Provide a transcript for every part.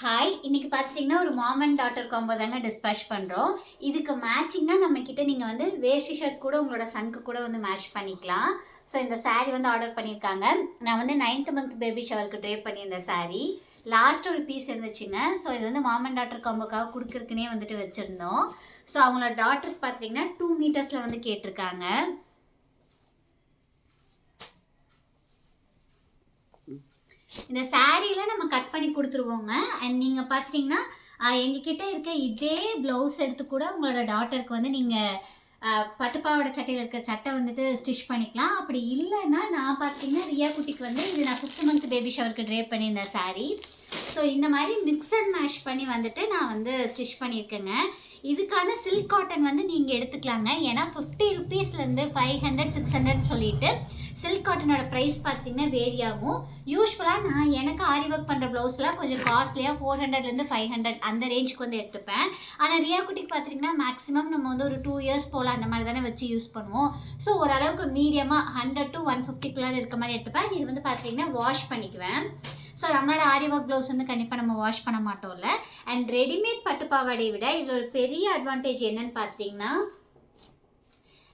Hi, இன்னைக்கு பார்த்துட்டிங்கன்னா ஒரு மாம் அண்ட் டாட்டர் காம்போ தாங்க டிஸ்பேச் பண்ணுறோம். இதுக்கு மேட்சிங்காக நம்மக்கிட்ட நீங்கள் வந்து வேஷ்டி ஷர்ட் கூட உங்களோட சனுக்கு கூட வந்து மேட்ச் பண்ணிக்கலாம். ஸோ இந்த சாரீ வந்து ஆர்டர் பண்ணியிருக்காங்க. நான் வந்து 9th மந்த் பேபி ஷவருக்கு ட்ரே பண்ணியிருந்த சாரீ லாஸ்ட் ஒரு பீஸ் இருந்துச்சுங்க. ஸோ இது வந்து மாம் அண்ட் டாட்டர் காம்போக்காக கொடுக்குறதுக்குனே வந்துட்டு வச்சுருந்தோம். ஸோ அவங்களோட டாட்டருக்கு பார்த்தீங்கன்னா 2 மீட்டர்ஸில் வந்து கேட்டிருக்காங்க. இந்த சாரியில் நம்ம கட் பண்ணி கொடுத்துருவோங்க. அண்ட் நீங்கள் பார்த்தீங்கன்னா எங்ககிட்ட இருக்க இதே ப்ளவுஸ் எடுத்து கூட உங்களோட டாட்டருக்கு வந்து நீங்கள் பட்டுப்பாவோட சட்டையில் இருக்க சட்டை வந்துட்டு ஸ்டிச் பண்ணிக்கலாம். அப்படி இல்லைன்னா நான் பார்த்தீங்கன்னா ரியா குட்டிக்கு வந்து இது நான் 5th மந்த் பேபி ஷவருக்கு ட்ரே பண்ணியிருந்தேன் சாரீ. ஸோ இந்த மாதிரி மிக்ஸ் அண்ட் மேஷ் பண்ணி வந்துட்டு நான் வந்து ஸ்டிச் பண்ணியிருக்கேங்க. இதுக்கான சில்க் காட்டன் வந்து நீங்கள் எடுத்துக்கலாங்க. ஏன்னா 50 ருபீஸ்லேருந்து 500 600 சொல்லிட்டு சில்க் காட்டனோட ப்ரைஸ் பார்த்தீங்கன்னா வேரி ஆகும். யூஸ்வலாக நான் எனக்கு ஆரி ஒர்க் பண்ணுற ப்ளவுஸ்லாம் கொஞ்சம் காஸ்ட்லியாக 400லேருந்து 500 அந்த ரேஞ்சுக்கு வந்து எடுத்துப்பேன். ஆனால் ரியா குட்டிக்கு பார்த்தீங்கன்னா மேக்ஸிமம் நம்ம வந்து ஒரு 2 இயர்ஸ் போல் அந்த மாதிரி தானே வச்சு யூஸ் பண்ணுவோம். ஸோ ஓரளவுக்கு மீடியமாக 100 to 150 இருக்க மாதிரி எடுத்துப்பேன். இது வந்து பார்த்தீங்கன்னா வாஷ் பண்ணிக்குவேன். ஸோ நம்மளோட ஆரி ஒர்க் ப்ளவுஸ் வந்து கண்டிப்பாக நம்ம வாஷ் பண்ண மாட்டோம்ல. அண்ட் ரெடிமேட் பட்டு பாவாடையை விட இதில் ஒரு பெரிய அட்வான்டேஜ் என்னன்னு பார்த்தீங்கன்னா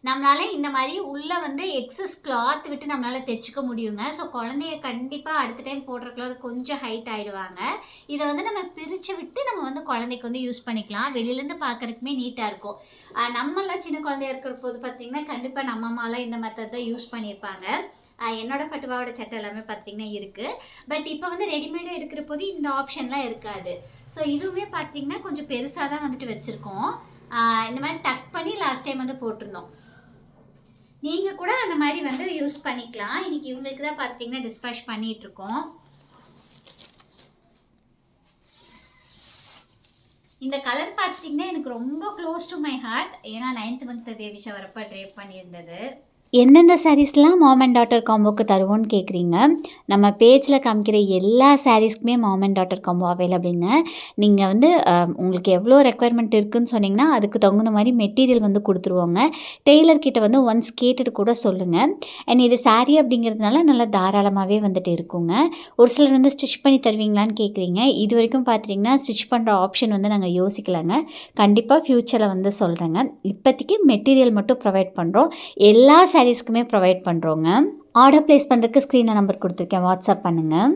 நம்மளால் இந்த மாதிரி உள்ளே வந்து எக்ஸஸ் கிளாத் விட்டு நம்மளால் தைச்சிக்க முடியுங்க. ஸோ குழந்தைய கண்டிப்பாக அடுத்த டைம் போடுறதுக்குள்ள கொஞ்சம் ஹைட் ஆகிடுவாங்க. இதை வந்து நம்ம பிரித்து விட்டு நம்ம வந்து குழந்தைக்கு வந்து யூஸ் பண்ணிக்கலாம். வெளியிலேருந்து பார்க்குறதுக்குமே நீட்டாக இருக்கும். நம்மளாம் சின்ன குழந்தைய இருக்கிற போது பார்த்திங்கன்னா கண்டிப்பாக நம்ம அம்மாலாம் இந்த மெத்தட் தான் யூஸ் பண்ணியிருப்பாங்க. என்னோட பட்டுவாவோட சட்டை எல்லாமே பார்த்திங்கன்னா இருக்குது. பட் இப்போ வந்து ரெடிமேடாக எடுக்கிற போது இந்த ஆப்ஷன்லாம் இருக்காது. ஸோ இதுவுமே பார்த்திங்கன்னா கொஞ்சம் பெருசாக தான் வந்துட்டு வச்சுருக்கோம். இந்த மாதிரி டக் பண்ணி லாஸ்ட் டைம் வந்து போட்டிருந்தோம். நீங்கள் கூட அந்த மாதிரி வந்து யூஸ் பண்ணிக்கலாம். இன்றைக்கி இவங்களுக்கு தான் பார்த்தீங்கன்னா டிஸ்பேச் பண்ணிகிட்ருக்கோம். இந்த கலர் பார்த்தீங்கன்னா எனக்கு ரொம்ப க்ளோஸ் டு மை ஹார்ட். ஏன்னா 9th மந்த் பேபி ஷவரப்போ ட்ரே பண்ணியிருந்தது. எந்தெந்த சாரீஸ்லாம் மாம் அண்ட் டாட்டர் காம்போக்கு தருவோன்னு கேட்குறீங்க. நம்ம பேஜில் காமிக்கிற எல்லா சாரீஸ்க்குமே மாம் அண்ட் டாட்டர் காம்போ அவைலபிள்ங்க. நீங்கள் வந்து உங்களுக்கு எவ்வளோ ரெக்குயர்மெண்ட் இருக்குதுன்னு சொன்னிங்கன்னா அதுக்கு தகுந்த மாதிரி மெட்டீரியல் வந்து கொடுத்துருவோங்க. டெய்லர்கிட்ட வந்து ஒன்ஸ் கேட்டுட்டு கூட சொல்லுங்கள். அண்ட் இது சாரீ அப்படிங்கிறதுனால நல்லா தாராளமாகவே வந்துட்டு இருக்குங்க. ஒரு சிலர் வந்து ஸ்டிச் பண்ணி தருவீங்களான்னு கேட்குறீங்க. இது வரைக்கும் பார்த்துட்டிங்கன்னா ஸ்டிச் பண்ணுற ஆப்ஷன் வந்து நாங்கள் யோசிக்கலைங்க. கண்டிப்பாக ஃப்யூச்சரில் வந்து சொல்கிறேங்க. இப்போதைக்கு மெட்டீரியல் மட்டும் ப்ரொவைட் பண்ணுறோம். எல்லா சாரீஸ்க்குமே ப்ரொவைட் பண்ணுறோங்க. ஆர்டர் ப்ளேஸ் பண்ணுறதுக்கு ஸ்க்ரீனில் நம்பர் கொடுத்துருக்கேன், வாட்ஸ்அப் பண்ணுங்கள்.